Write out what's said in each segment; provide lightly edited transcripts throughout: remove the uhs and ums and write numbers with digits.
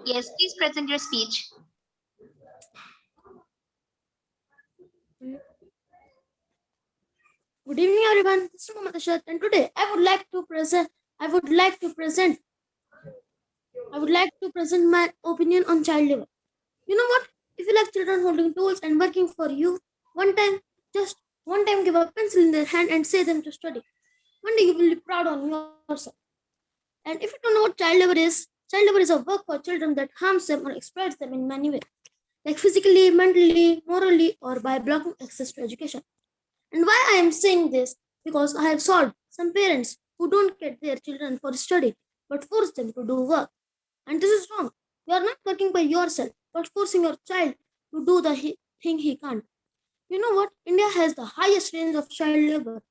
Yes, please present your speech. Good evening, everyone. This is Mohammed Ashad, and today I would like to present my opinion on child labor. You know what? If you like children holding tools and working for you, one time, just one time, give a pencil in their hand and say them to study. One day you will be proud on yourself. And if you don't know what child labor is a work for children that harms them or exploits them in many ways, like physically, mentally, morally, or by blocking access to education. And why I am saying this? Because I have solved some parents who don't get their children for study but force them to do work. And this is wrong. You are not working by yourself but forcing your child to do the thing he can't. You know what? India has the highest range of child labor.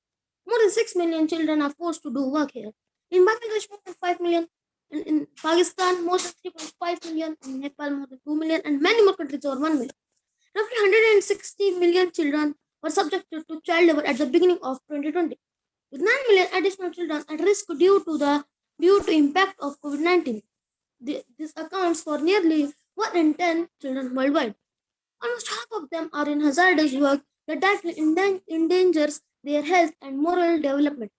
More than 6 million children are forced to do work here. In Bangladesh, more than 5 million. And in Pakistan, more than 3.5 million. In Nepal, more than 2 million. And many more countries over 1 million. Roughly 160 million children were subjected to child labor at the beginning of 2020, with 9 million additional children at risk due to impact of COVID-19. This accounts for nearly 1 in 10 children worldwide. Almost half of them are in hazardous work that directly endangers their health and moral development.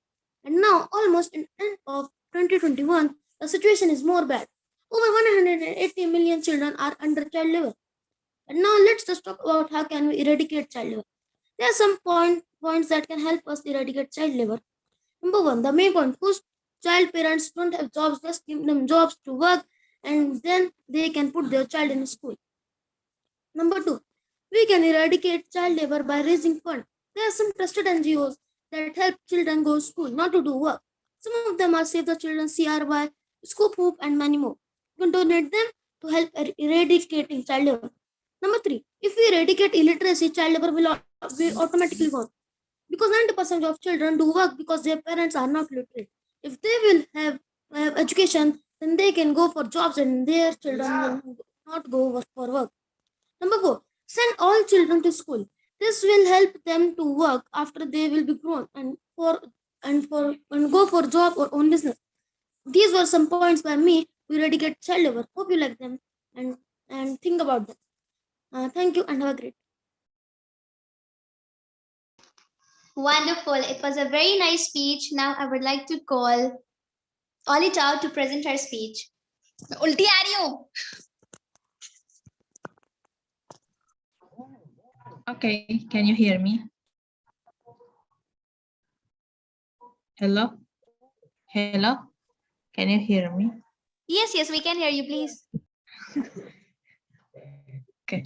And now, almost in end of 2021, the situation is more bad. Over 180 million children are under child labor. And now let's just talk about how can we eradicate child labor. There are some points that can help us eradicate child labor. Number one, the main point: whose child parents don't have jobs, just give them jobs to work, and then they can put their child in school. Number two, we can eradicate child labor by raising funds. There are some trusted NGOs that help children go to school, not to do work. Some of them are Save the Children, CRY, Scoop Hoop, and many more. You can donate them to help eradicating child labor. Number three, if we eradicate illiteracy, child labor will be automatically gone. Because 90% of children do work because their parents are not literate. If they will have education, then they can go for jobs and their children will not go for work. Number four, send all children to school. This will help them to work after they will be grown and go for job or own business. These were some points by me to eradicate child labor. Hope you like them and think about them. Thank you and have a great. Wonderful. It was a very nice speech. Now I would like to call Oli Chow to present her speech. उल्टी आ रही हूँ. Okay, can you hear me? Hello? Hello? Can you hear me? Yes, we can hear you, please. Okay.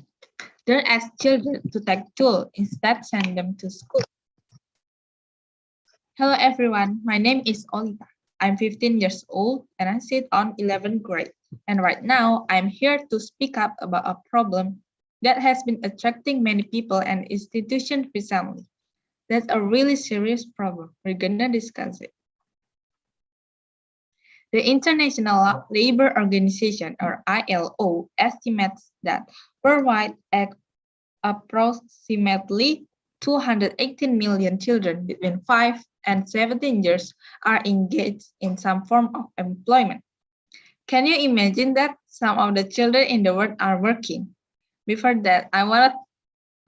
Don't ask children to take tool, instead send them to school. Hello everyone, my name is Olga. I'm 15 years old and I sit on 11th grade. And right now I'm here to speak up about a problem that has been attracting many people and institutions recently. That's a really serious problem. We're gonna discuss it. The International Labour Organization, or ILO, estimates that worldwide approximately 218 million children between 5 and 17 years are engaged in some form of employment. Can you imagine that some of the children in the world are working? Before that, I want to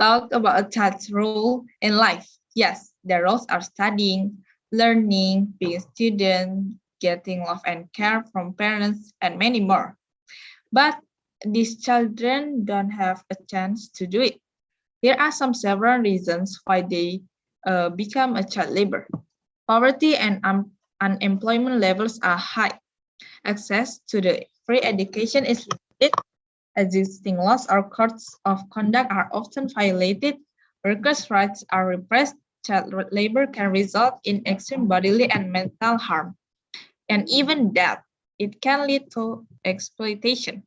talk about a child's role in life. Yes, their roles are studying, learning, being a student, getting love and care from parents, and many more. But these children don't have a chance to do it. There are several reasons why they become a child labor. Poverty and unemployment levels are high. Access to the free education is limited. Existing laws or codes of conduct are often violated. Workers' rights are repressed. Child labor can result in extreme bodily and mental harm, and even death. It can lead to exploitation.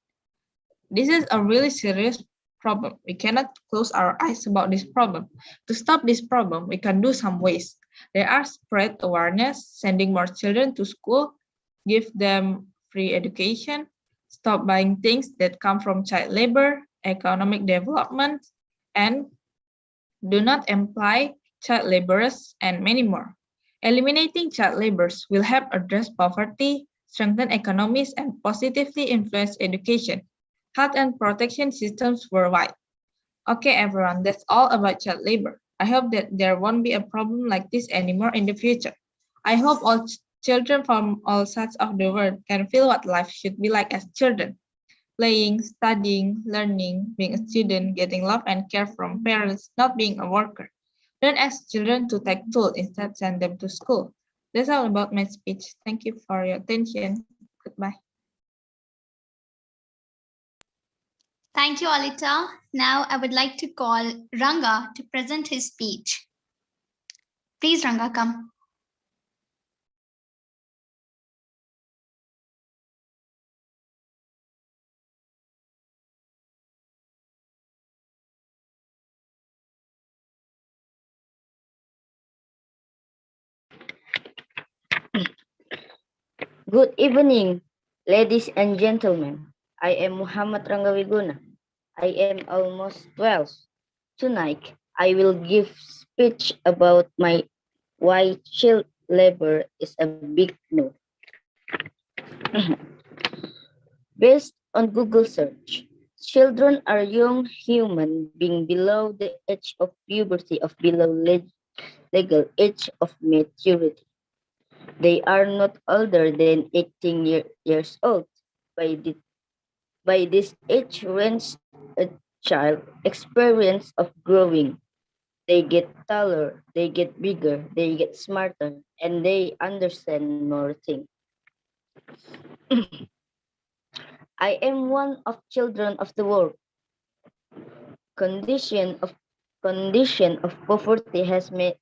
This is a really serious problem. We cannot close our eyes about this problem. To stop this problem, we can do some ways. There are spread awareness, sending more children to school, give them free education, stop buying things that come from child labor, economic development, and do not employ child laborers, and many more. Eliminating child labor will help address poverty, strengthen economies, and positively influence education, health, and protection systems worldwide. Okay, everyone, that's all about child labor. I hope that there won't be a problem like this anymore in the future. I hope all children from all sides of the world can feel what life should be like as children. Playing, studying, learning, being a student, getting love and care from parents, not being a worker. Don't ask children to take tools, instead send them to school. That's all about my speech. Thank you for your attention. Goodbye. Thank you, Alita. Now I would like to call Ranga to present his speech. Please, Ranga, come. Good evening, ladies and gentlemen. I am Muhammad Rangawiguna. I am almost 12. Tonight, I will give speech about my why child labor is a big no. Based on Google search, children are young human being below the age of puberty of below legal age of maturity. They are not older than 18 years old. By the By this age range, a child experience of growing. They get taller, they get bigger, they get smarter, and they understand more things. I am one of children of the world. Condition of condition of poverty has made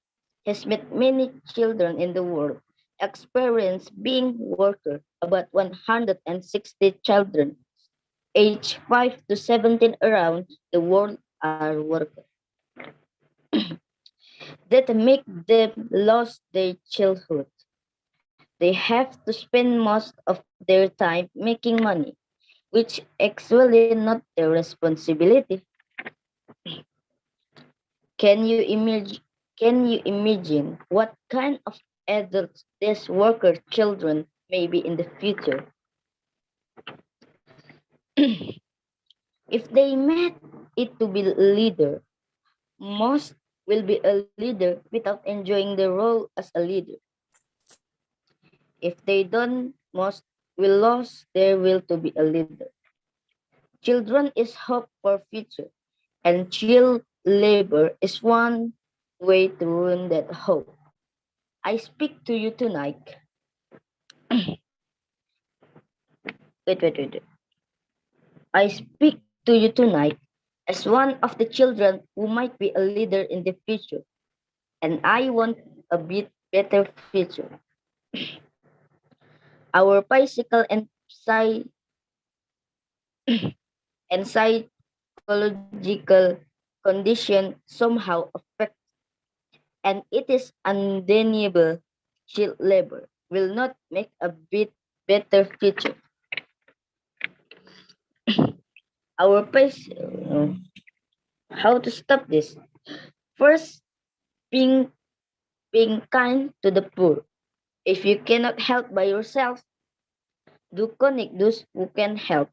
many children in the world experience being worker. About 160 children aged 5 to 17 around the world are workers that make them lose their childhood. They have to spend most of their time making money, which actually not their responsibility. Can you imagine? Can you imagine what kind of adults these worker children may be in the future? If they met it to be a leader, most will be a leader without enjoying the role as a leader. If they don't, most will lose their will to be a leader. Children is hope for future, and child labor is one way to ruin that hope. I speak to you tonight. Wait. I speak to you tonight as one of the children who might be a leader in the future, and I want a bit better future. Our physical and psychological condition somehow affect, and it is undeniable child labor will not make a bit better future. Our pace, how to stop this? First, being being kind to the poor. If you cannot help by yourself, do connect those who can help.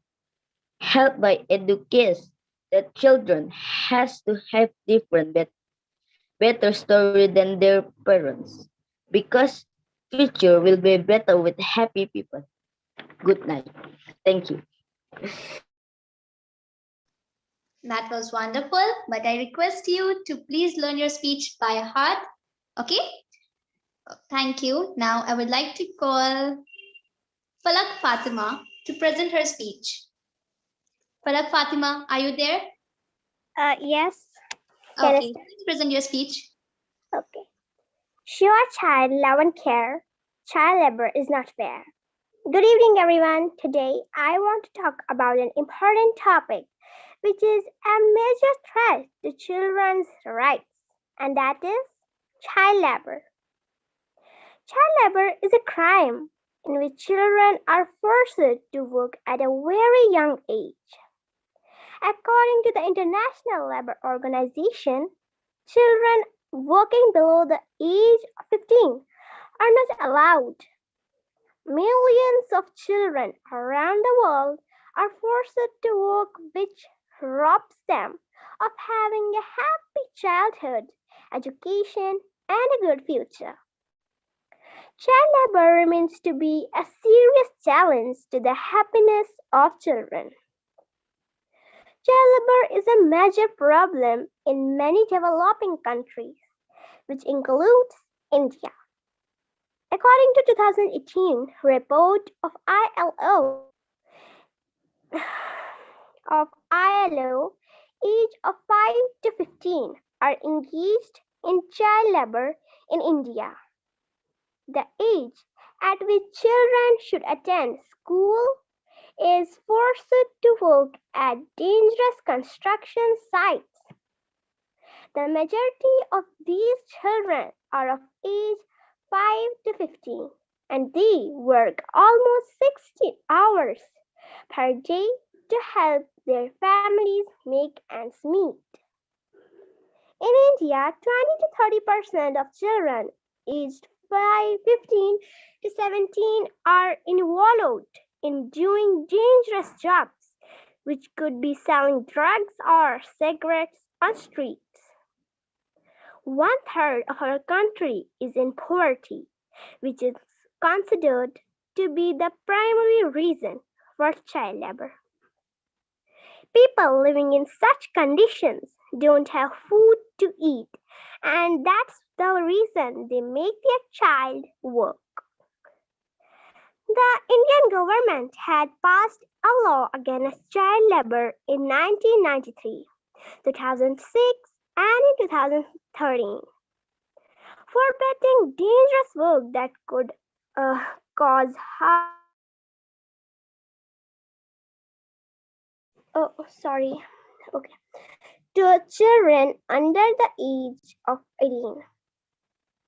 Help by education that children has to have different better story than their parents, because future will be better with happy people. Good night. Thank you. That was wonderful, but I request you to please learn your speech by heart. Okay? Thank you. Now I would like to call Palak Fatima to present her speech. Palak Fatima, are you there? Yes. Can I Okay, please present your speech. Okay. Sure, child love and care. Child labor is not fair. Good evening, everyone. Today, I want to talk about an important topic, which is a major threat to children's rights, and that is child labor. Child labor is a crime in which children are forced to work at a very young age. According to the International Labour Organization, children working below the age of 15 are not allowed. Millions of children around the world are forced to work, which robs them of having a happy childhood, education, and a good future. Child labor remains to be a serious challenge to the happiness of children. Child labor is a major problem in many developing countries, which includes India. According to 2018 report of ILO, age of 5 to 15 are engaged in child labor in India. The age at which children should attend school is forced to work at dangerous construction sites. The majority of these children are of age 5 to 15 and they work almost 60 hours per day to help their families make ends meet. In India, 20 to 30% of children aged 15 to 17 are involved in doing dangerous jobs, which could be selling drugs or cigarettes on streets. 1/3 of our country is in poverty, which is considered to be the primary reason for child labor. People living in such conditions don't have food to eat, and that's the reason they make their child work. The Indian government had passed a law against child labor in 1993, 2006, and in 2013, forbidding dangerous work that could cause harm. To children under the age of 18.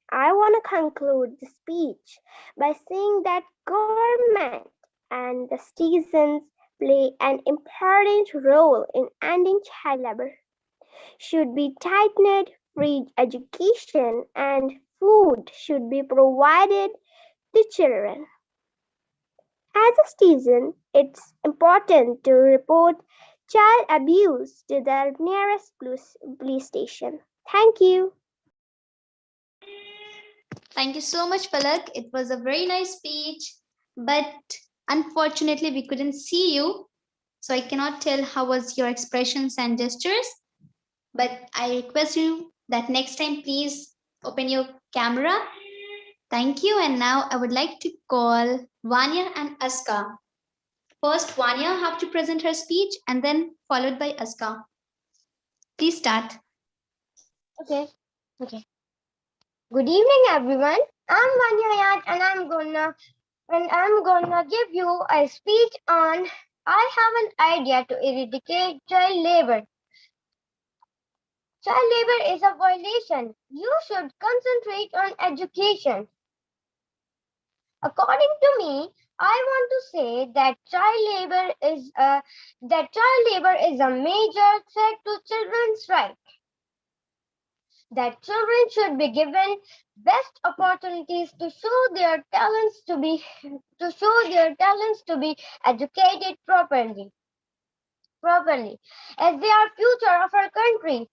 I want to conclude the speech by saying that government and the citizens play an important role in ending child labor. Should be tightened, free education, and food should be provided to children. As a citizen, it's important to report child abuse to the nearest police station. Thank you. Thank you so much, Palak. It was a very nice speech, but unfortunately, we couldn't see you. So I cannot tell how was your expressions and gestures. But I request you that next time, please open your camera. Thank you. And now I would like to call Vanya and Aska. First, Vanya have to present her speech and then followed by Aska. Please start. Okay. Good evening, everyone. I'm Vanya and I'm gonna give you a speech on I have an idea to eradicate child labor. Child labor is a violation. You should concentrate on education. According to me, I want to say that child labor is a major threat to children's rights. That children should be given best opportunities to show their talents to be educated properly, as they are future of our country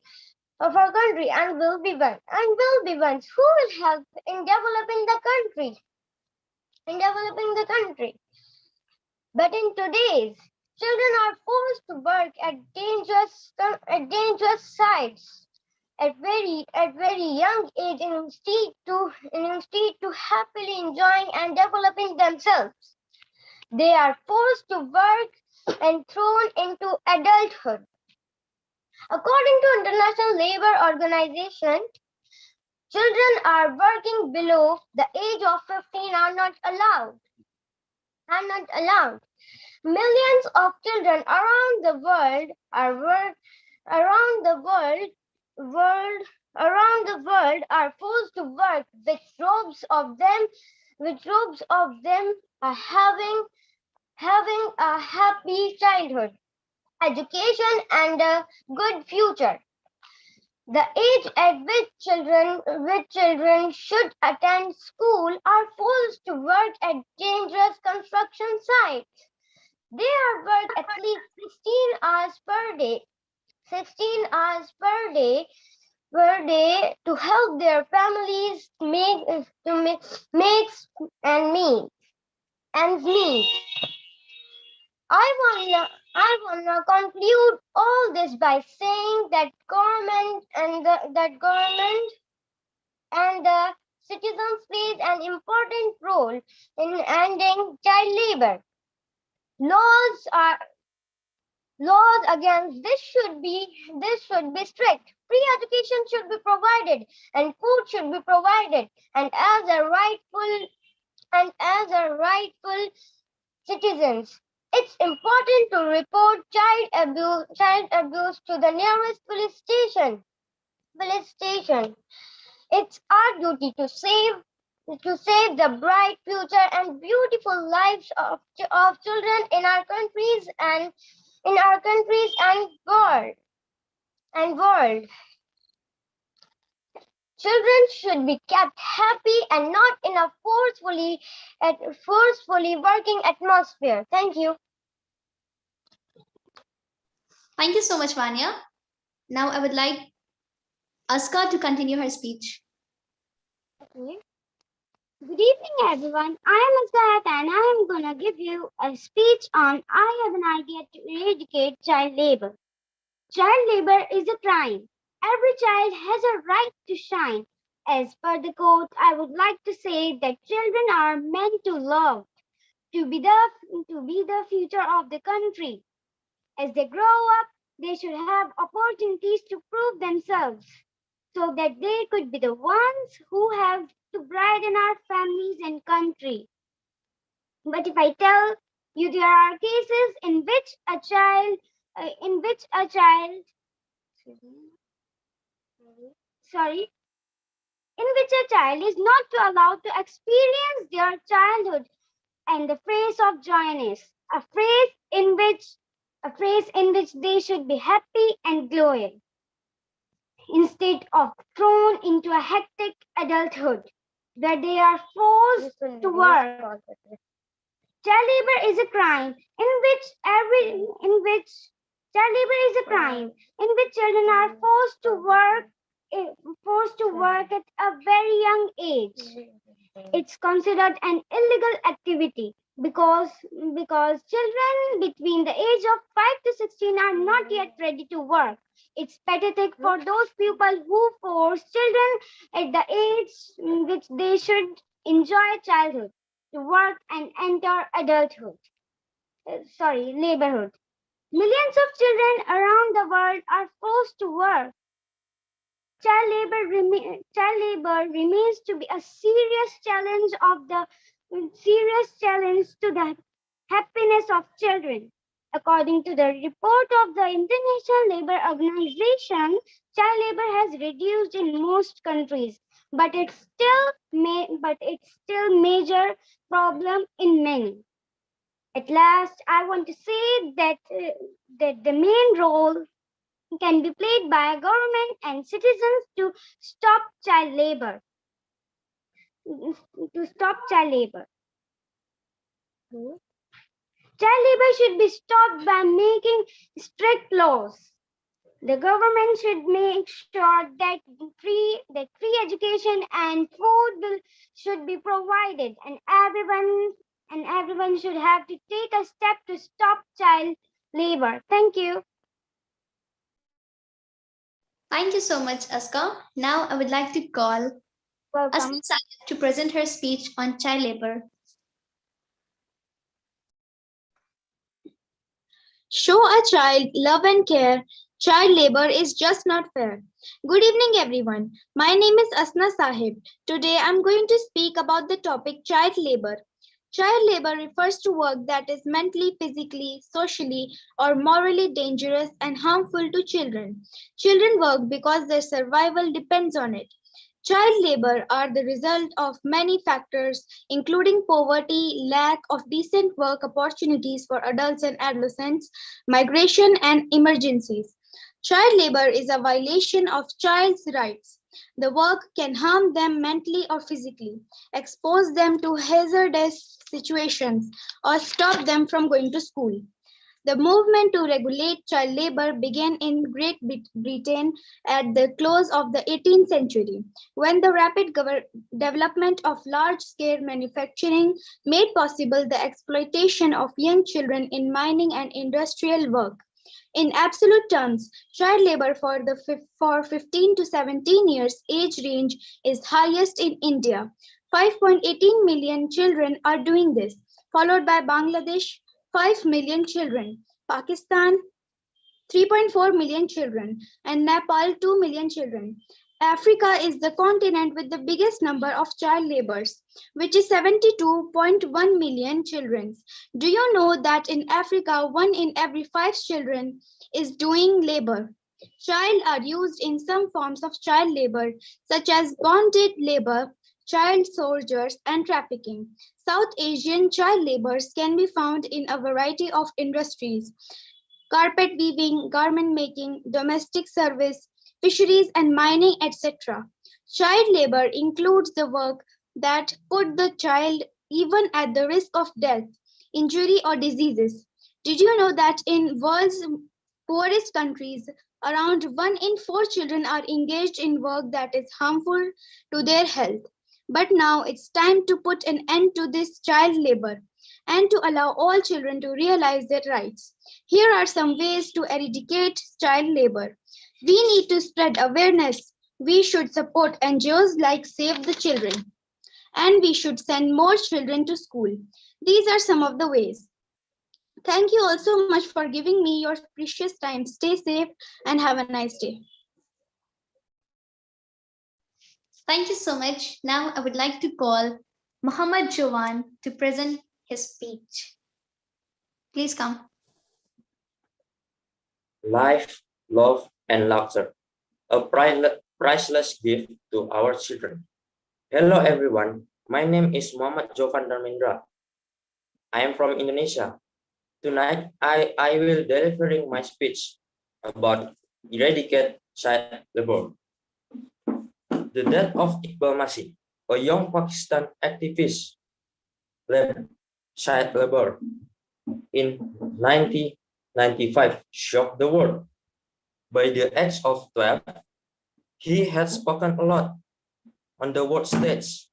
and will be ones who will help in developing the country. But in today's, children are forced to work at dangerous sites at very young age instead to happily enjoying and developing themselves. They are forced to work and thrown into adulthood. According to International Labour Organization, children are working below the age of 15 are not allowed. Millions of children around the world are forced to work, which robs of them are having a happy childhood, education, and a good future. The age at which children should attend school are forced to work at dangerous construction sites. They are worked at least 16 hours per day. 16 hours per day to help their families make and meet ends meet. I wanna conclude all this by saying that government and the citizens plays an important role in ending child labor. Laws are Laws against this should be strict. Free education should be provided and food should be provided. And as a rightful citizens, it's important to report child abuse to the nearest police station. It's our duty to save the bright future and beautiful lives of children in our countries and world. Children should be kept happy and not in a forcefully working atmosphere. Thank you. Thank you so much, Vanya. Now I would like Aska to continue her speech. Okay. Good evening, everyone. I am Azad and I am gonna give you a speech on I have an idea to eradicate child labor. Child labor is a crime. Every child has a right to shine. As per the quote, I would like to say that children are meant to love, to be the future of the country. As they grow up, they should have opportunities to prove themselves so that they could be the ones who have to brighten our families and country. But if I tell you there are cases in which a child, sorry, in which a child is not allowed to experience their childhood and the phrase of joyness, a phrase in which they should be happy and glowing, instead of thrown into a hectic adulthood where they are forced to work. Child labor is a crime in which children are forced to work at a very young age. It's considered an illegal activity because children between the age of 5 to 16 are not yet ready to work. It's pathetic for those people who force children at the age in which they should enjoy childhood to work and enter laborhood. Millions of children around the world are forced to work. Child labor remains to be a serious challenge to the happiness of children. According to the report of the International Labour Organization, child labor has reduced in most countries, but it's still major problem in many. At last, I want to say that the main role can be played by government and citizens to stop child labor. Child labor should be stopped by making strict laws. The government should make sure that free education and food should be provided, and everyone should have to take a step to stop child labor. Thank you. Thank you so much, Aska. Now I would like to call Welcome. Asana to present her speech on child labor. Show a child love and care. Child labor is just not fair. Good evening, everyone. My name is Asna Sahib. Today I'm going to speak about the topic child labor. Child labor refers to work that is mentally, physically, socially, or morally dangerous and harmful to children. Children work because their survival depends on it. Child labor are the result of many factors, including poverty, lack of decent work opportunities for adults and adolescents, migration, and emergencies. Child labor is a violation of child's rights. The work can harm them mentally or physically, expose them to hazardous situations, or stop them from going to school. The movement to regulate child labor began in Great Britain at the close of the 18th century, when the rapid development of large-scale manufacturing made possible the exploitation of young children in mining and industrial work. In absolute terms, child labor for 15 to 17 years age range is highest in India. 5.18 million children are doing this, followed by Bangladesh, 5 million children, Pakistan, 3.4 million children, and Nepal, 2 million children. Africa is the continent with the biggest number of child laborers, which is 72.1 million children. Do you know that in Africa, 1 in every 5 children is doing labor? Child are used in some forms of child labor, such as bonded labor, child soldiers, and trafficking. South Asian child laborers can be found in a variety of industries: carpet weaving, garment making, domestic service, fisheries and mining, etc. Child labor includes the work that put the child even at the risk of death, injury or diseases. Did you know that in world's poorest countries, around 1 in 4 children are engaged in work that is harmful to their health? But now it's time to put an end to this child labor and to allow all children to realize their rights. Here are some ways to eradicate child labor. We need to spread awareness. We should support NGOs like Save the Children. And we should send more children to school. These are some of the ways. Thank you all so much for giving me your precious time. Stay safe and have a nice day. Thank you so much. Now I would like to call Muhammad Jovan to present his speech. Please come. Life, love, and laughter, a priceless gift to our children. Hello everyone, my name is Muhammad Jovan Dharmendra. I am from Indonesia. Tonight, I will delivering my speech about eradicate child labor. The death of Iqbal Masih, a young Pakistan activist, led child labor in 1995 shocked the world. By the age of 12, he had spoken a lot on the world stage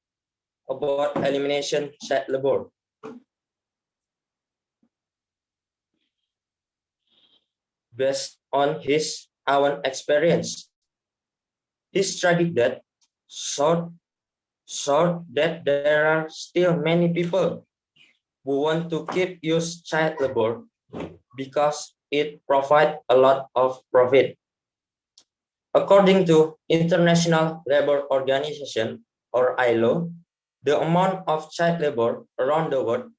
about elimination child labor. Based on his own experience, his tragic death showed that there are still many people who want to keep use child labor because it provides a lot of profit. According to International Labour Organization, or ILO, the amount of child labor around the world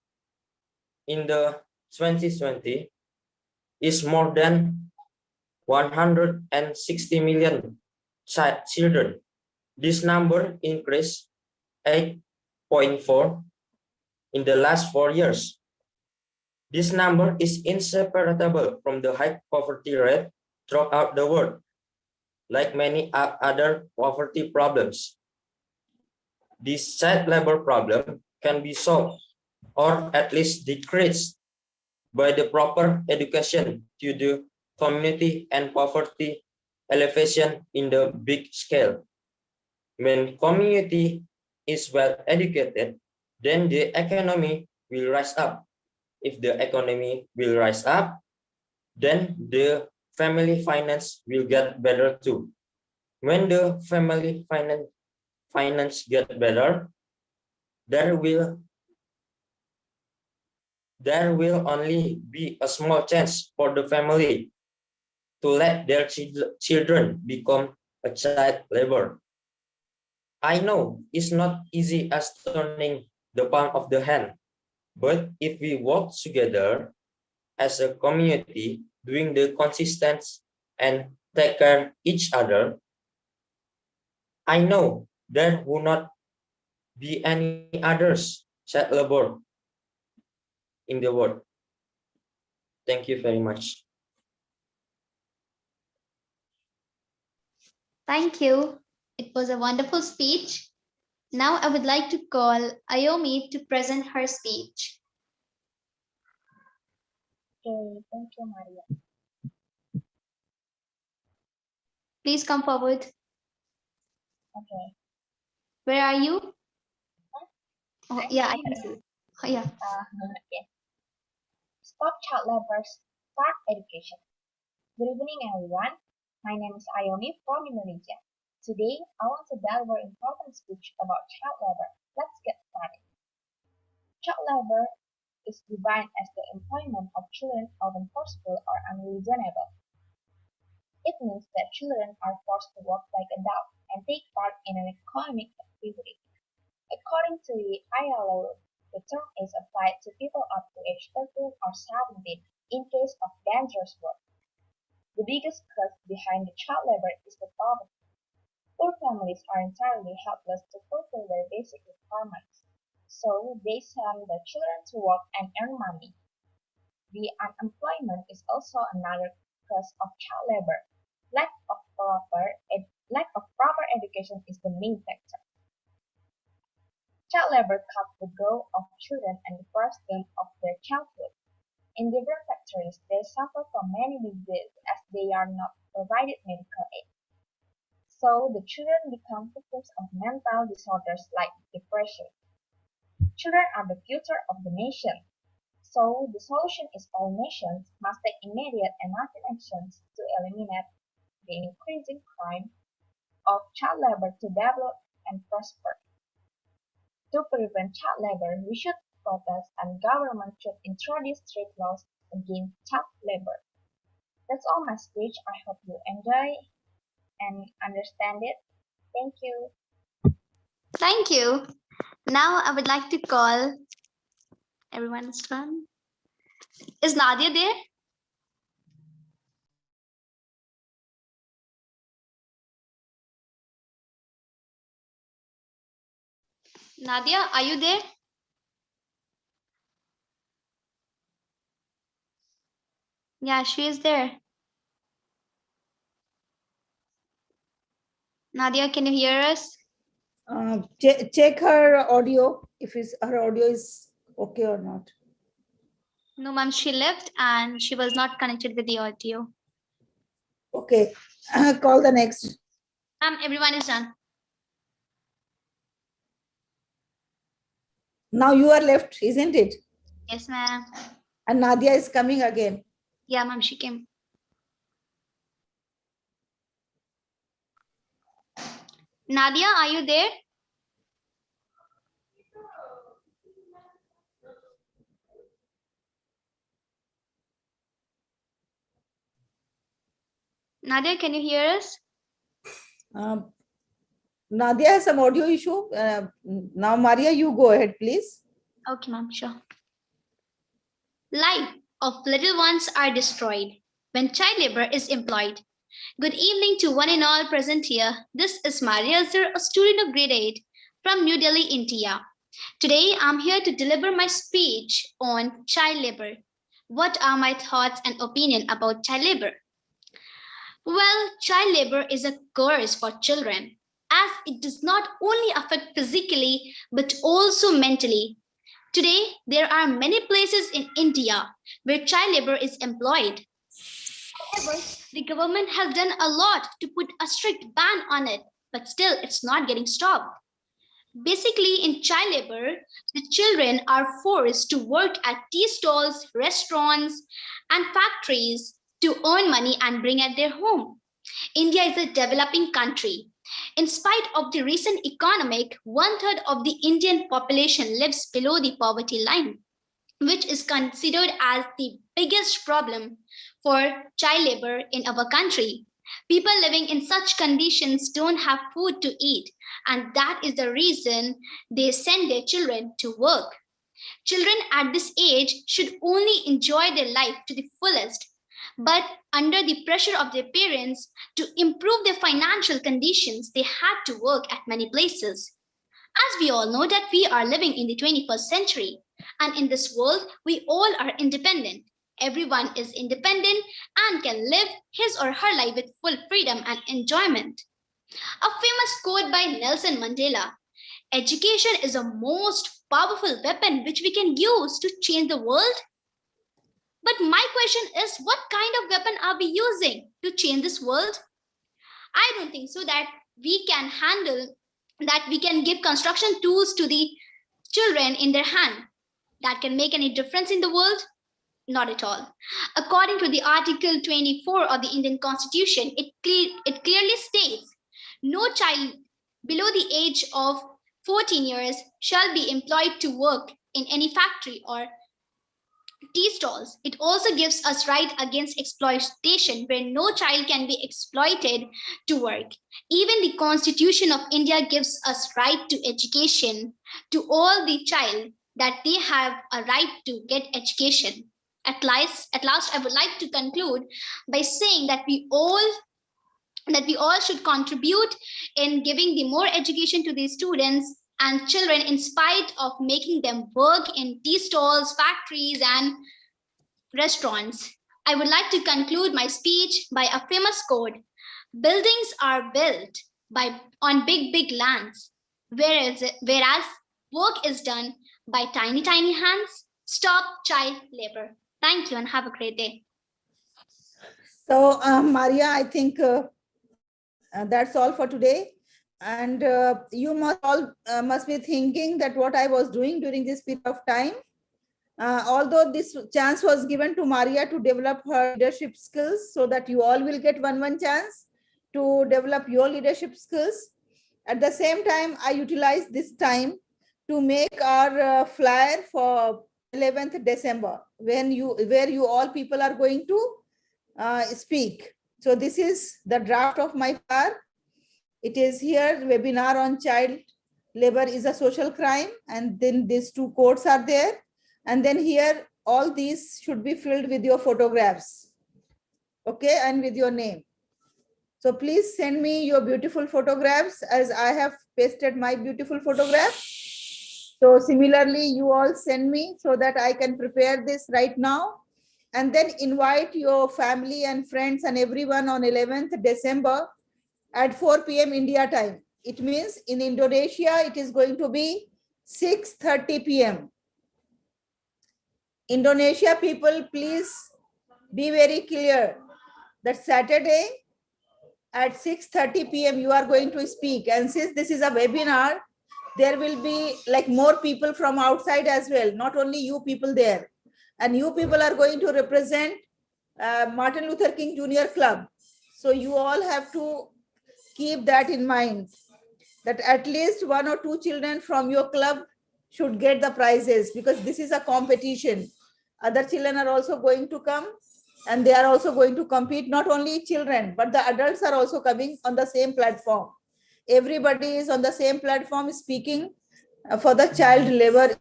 in the 2020 is more than 160 million children. This number increased 8.4 in the last 4 years. This number is inseparable from the high poverty rate throughout the world, like many other poverty problems. This child labor problem can be solved or at least decreased by the proper education to the community and poverty elevation in the big scale. When community is well educated, then the economy will rise up. If the economy will rise up, then the family finance will get better too. When the family finance get better, there will only be a small chance for the family to let their children become a child labor. I know it's not easy as turning the palm of the hand, but if we work together as a community, doing the consistent and take care each other, I know there will not be any others child labor in the world. Thank you very much. Thank you. It was a wonderful speech. Now I would like to call Ayomi to present her speech. Okay, thank you, Maria. Please come forward. Okay. Where are you? Oh, I'm yeah, I here. can see. Oh, yeah. Yes. Stop child labor, start education. Good evening, everyone. My name is Ayomi from Indonesia. Today, I want to deliver an important speech about child labor. Let's get started. Child labor is defined as the employment of children often forceful or unreasonable. It means that children are forced to work like adults and take part in an economic activity. According to the ILO, the term is applied to people up to age 13 or 17 in case of dangerous work. The biggest cause behind the child labor is the poverty. Poor families are entirely helpless to fulfill their basic requirements, so they send their children to work and earn money. The unemployment is also another cause of child labor. Lack of proper education is the main factor. Child labor cuts the growth of children and deprives them of their childhood. In different factories, they suffer from many diseases as they are not provided medical aid. So the children become victims of mental disorders like depression. Children are the future of the nation. So the solution is all nations must take immediate and lasting actions to eliminate the increasing crime of child labor to develop and prosper. To prevent child labor, we should protest and government should introduce strict laws against child labor. That's all my speech. I hope you enjoy and understand it. Thank you. Thank you. Now I would like to call everyone's turn. Is Nadia there? Nadia, are you there? Yeah, she is there. Nadia, can you hear us? Check her audio if her audio is okay or not. No, ma'am, she left and she was not connected with the audio. Okay, call the next. Ma'am, everyone is done. Now you are left, isn't it? Yes, ma'am. And Nadia is coming again. Yeah, ma'am, she came. Nadia, are you there? Nadia, can you hear us? Nadia has some audio issue. Now, Maria, you go ahead, please. Okay, ma'am, sure. Life of little ones are destroyed when child labor is employed. Good evening to one and all present here. This is Maria Azhar, a student of grade 8 from New Delhi, India. Today, I'm here to deliver my speech on child labor. What are my thoughts and opinion about child labor? Well, child labor is a curse for children, as it does not only affect physically but also mentally. Today, there are many places in India where child labor is employed. However, the government has done a lot to put a strict ban on it, but still it's not getting stopped. Basically, in child labor, the children are forced to work at tea stalls, restaurants, and factories to earn money and bring at their home. India is a developing country. In spite of the recent economic, one-third of the Indian population lives below the poverty line, which is considered as the biggest problem for child labor in our country. People living in such conditions don't have food to eat, and that is the reason they send their children to work. Children at this age should only enjoy their life to the fullest, but under the pressure of their parents to improve their financial conditions, they had to work at many places. As we all know that we are living in the 21st century, and in this world, we all are independent. Everyone is independent and can live his or her life with full freedom and enjoyment. A famous quote by Nelson Mandela: education is the most powerful weapon which we can use to change the world. But my question is, what kind of weapon are we using to change this world? I don't think so that we can handle that we can give construction tools to the children in their hand that can make any difference in the world. Not at all. According to the Article 24 of the Indian Constitution, it clearly states no child below the age of 14 years shall be employed to work in any factory or tea stalls. It also gives us right against exploitation where no child can be exploited to work. Even the Constitution of India gives us right to education to all the child that they have a right to get education. At last, I would like to conclude by saying that we all should contribute in giving the more education to these students and children in spite of making them work in tea stalls, factories, and restaurants. I would like to conclude my speech by a famous quote: buildings are built on big lands, whereas work is done by tiny hands. Stop child labor. Thank you and have a great day. So, Maria, I think that's all for today. And you must be thinking that what I was doing during this period of time. Although this chance was given to Maria to develop her leadership skills, so that you all will get one chance to develop your leadership skills. At the same time, I utilized this time to make our flyer for 11th December, where you all people are going to speak. So this is the draft of my flyer. It is here, webinar on child labor is a social crime, and then these two quotes are there. And then here, all these should be filled with your photographs, okay, and with your name. So please send me your beautiful photographs, as I have pasted my beautiful photograph. So similarly, you all send me so that I can prepare this right now. And then invite your family and friends and everyone on 11th December at 4 p.m. India time. It means in Indonesia, it is going to be 6:30 p.m. Indonesia people, please be very clear that Saturday at 6:30 p.m. you are going to speak. And since this is a webinar, there will be like more people from outside as well, not only you people there. And you people are going to represent Martin Luther King Jr. Club. So you all have to keep that in mind, that at least 1 or 2 children from your club should get the prizes, because this is a competition. Other children are also going to come and they are also going to compete. Not only children, but the adults are also coming on the same platform. Everybody is on the same platform speaking for the child labor.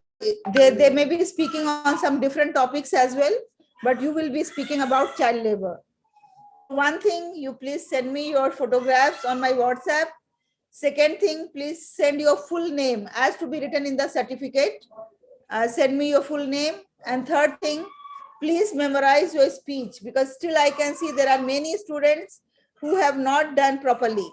They may be speaking on some different topics as well, but you will be speaking about child labor. One thing, you please send me your photographs on my WhatsApp. Second thing, please send your full name as to be written in the certificate. Send me your full name. And third thing, please memorize your speech, because still I can see there are many students who have not done properly.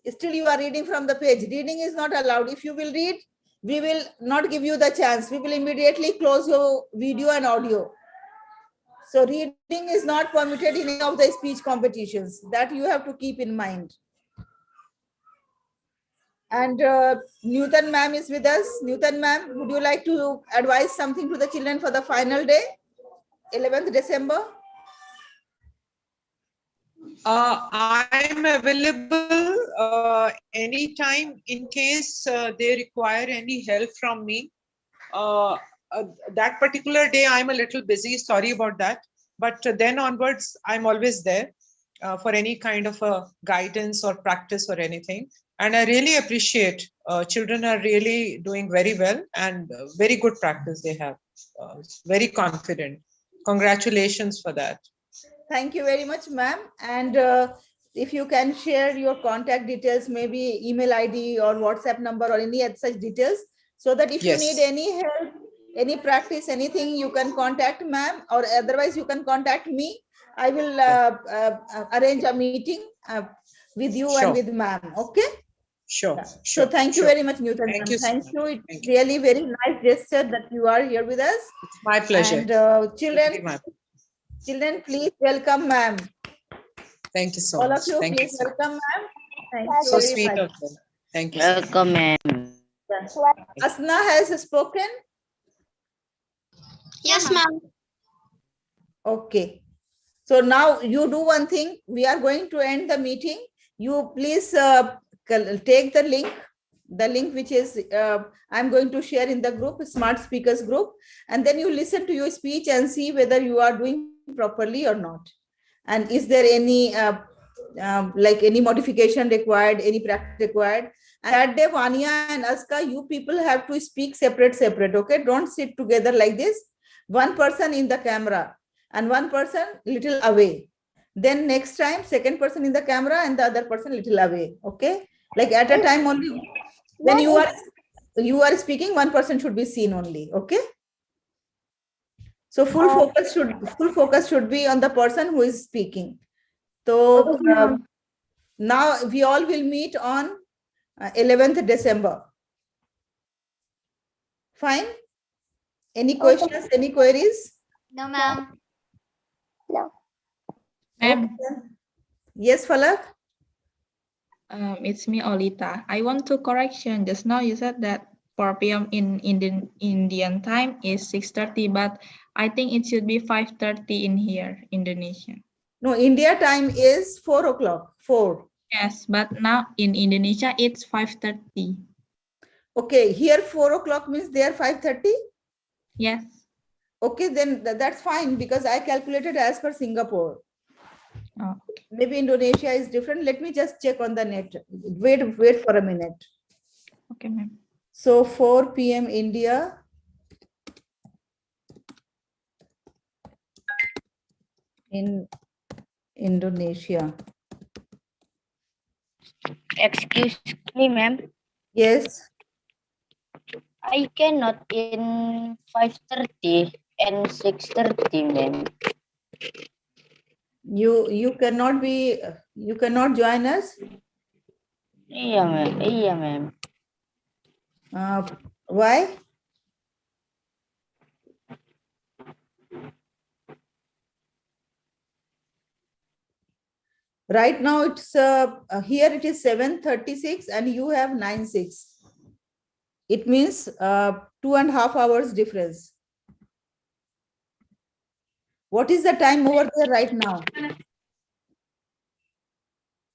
Still you are reading from the page. Reading is not allowed. If you will read, we will not give you the chance. We will immediately close your video and audio. So reading is not permitted in any of the speech competitions. That you have to keep in mind. And Newton ma'am is with us. Newton ma'am, would you like to advise something to the children for the final day, 11th December? I'm available anytime in case they require any help from me. That particular day, I'm a little busy. Sorry about that. But then onwards, I'm always there for any kind of a guidance or practice or anything. And I really appreciate children are really doing very well and very good practice they have. Very confident. Congratulations for that. Thank you very much, ma'am. And if you can share your contact details, maybe email ID or WhatsApp number or any other such details, so that if Yes. you need any help, any practice, anything, you can contact ma'am, or otherwise you can contact me. I will arrange a meeting with you Sure. and with ma'am. Okay. Sure. Yeah. Sure. So thank you sure. very much, Newton. Thank Ma'am. you so Thank much. you. It's Thank you. really very nice gesture that you are here with us. It's my pleasure. And Really children, my- children, please welcome ma'am. Thank you so All much. of you, Thank you please so welcome much. ma'am. Thank you So very sweet much. of them. Thank you so much. Welcome, ma'am. Asana has spoken. Yes, ma'am. Okay. So now you do one thing. We are going to end the meeting. You please take the link which is I'm going to share in the group, Smart Speakers group, and then you listen to your speech and see whether you are doing properly or not. And is there any like any modification required, any practice required? And that day, Vanya and Aska, you people have to speak separate. Okay, don't sit together like this. One person in the camera and one person little away. Then next time, second person in the camera and the other person little away. Okay, like at a time only. When you are speaking, one person should be seen only. Okay. So full focus should be on the person who is speaking. So now we all will meet on 11th December. Fine. Any questions? Any queries? No, ma'am. Ma'am, Yes, Falak. it's me, Olita. I want to correction. Just now you said that 4 p.m. in Indian time is 6:30, but I think it should be 5:30 in here, Indonesia. No, India time is 4 o'clock. 4. Yes, but now in Indonesia it's 5:30. Okay, here 4 o'clock means there 5:30. Yes. Okay, then that's fine because I calculated as per Singapore. Oh, Maybe Indonesia is different. Let me just check on the net. Wait for a minute. okay, ma'am. So 4 p.m. India. In Indonesia. Excuse me, ma'am. Yes. I cannot in 5:30 and 6:30, ma'am. You cannot be, you cannot join us. Yeah, ma'am. Yeah, ma'am. Why? Right now it's here it is 7:36 and you have 9:06. It means 2.5 hours difference. What is the time over there right now?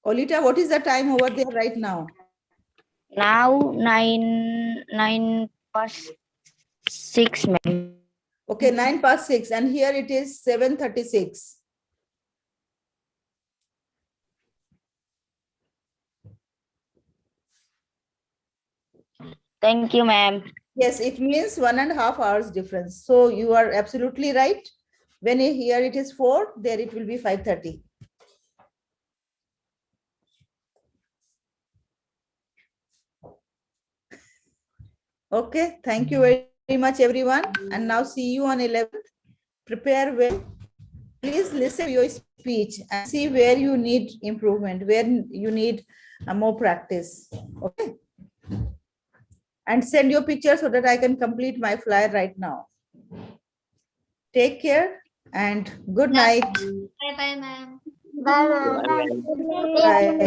Olita, what is the time over there right now? Now 9 past 6, ma'am. Okay, 9 past 6 and here it is 7:36. Thank you, ma'am. Yes, it means 1.5 hours difference. So you are absolutely right. When here it is 4, there it will be 5:30. Okay, thank you very much, everyone. And now see you on 11th. Prepare well. Please listen to your speech and see where you need improvement, where you need more practice. Okay. And send your picture so that I can complete my flyer right now. Take care and good night. Bye-bye, ma'am. Bye. Bye.